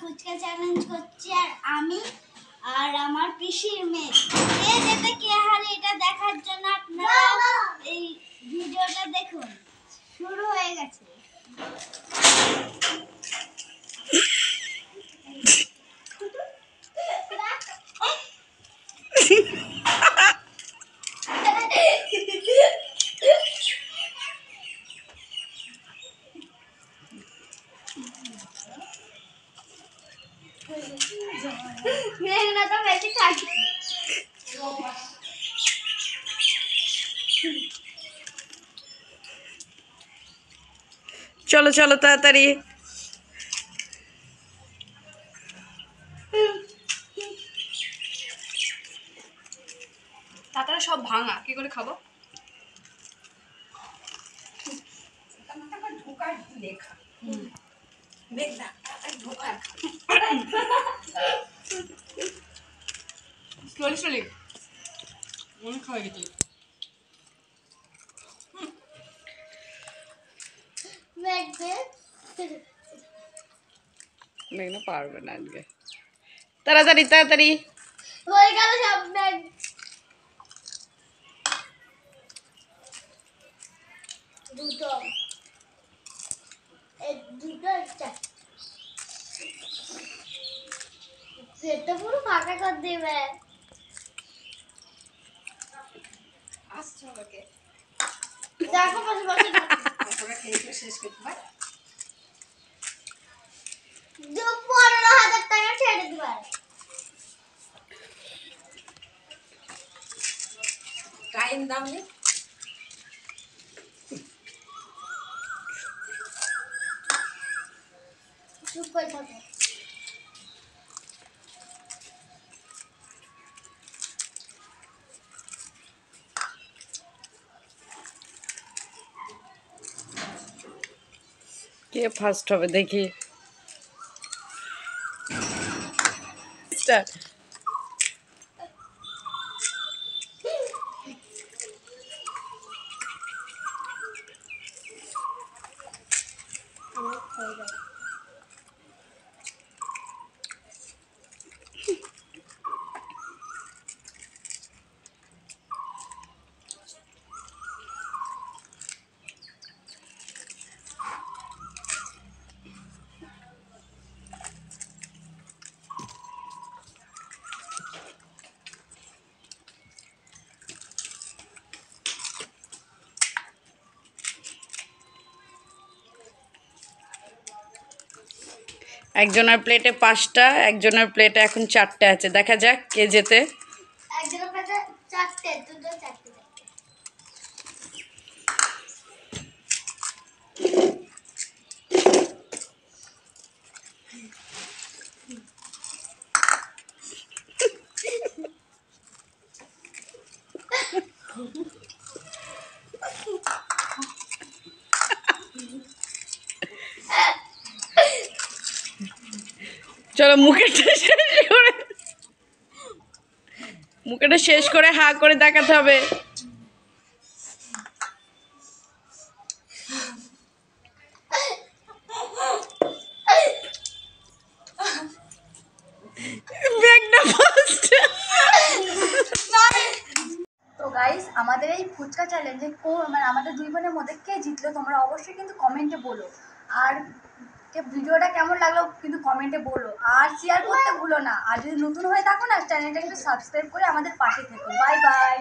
Fuchka challenge করছি আর আমি আর আমার পিসির মেয়ে কে যেতে কে হারে এটা দেখার জন্য আপনারা এই ভিডিওটা দেখুন। শুরু হয়ে গেছে। মেঘনা তো বেশি খাচ্ছি। চলো চলো তাড়াতাড়ি। তাড়াতাড়ি সব ভাঙা কি করে খাবো? লেখা মেঘনা স্লোলি স্লোলি অনেক খাওয়া গেছি। মেঘনা পারবে না আজকে। তাড়াতাড়ি তাড়াতাড়ি। হয়ে গেল সব মেঘ। দুটো দুটো একটা সেটা পুরো ফাঁকা করে দেবে। আসছে আমাকে দেখো বসে বসে খেয়ে শেষ করতে পার। 15,000 টাকা ছেড়ে দিবে। টাইম দাম নেই। চুপ করে থাকো। কে ফার্স্ট হবে দেখি। স্টার্ট। একজনের প্লেটে 5টা, একজনের প্লেটে এখন 4টে আছে। দেখা যাক কে জেতে। একজনের কাছে 4টে, দুটো 4টে। চলো মুখেটা শেষ করে হা করে দেখাতে হবে। তো গাইস আমাদের এই ফুচকা চ্যালেঞ্জে মানে আমাদের দুই বোনের মধ্যে কে জিতলো তোমরা অবশ্যই কিন্তু কমেন্টে বলো। আর ভিডিওটা কেমন লাগলো কিন্তু কমেন্টে বলো। আর শেয়ার করতে ভুলো না। আর যদি নতুন হয়ে থাকো না চ্যানেলটা কিন্তু সাবস্ক্রাইব করে আমাদের পাশে থেকো। Bye bye.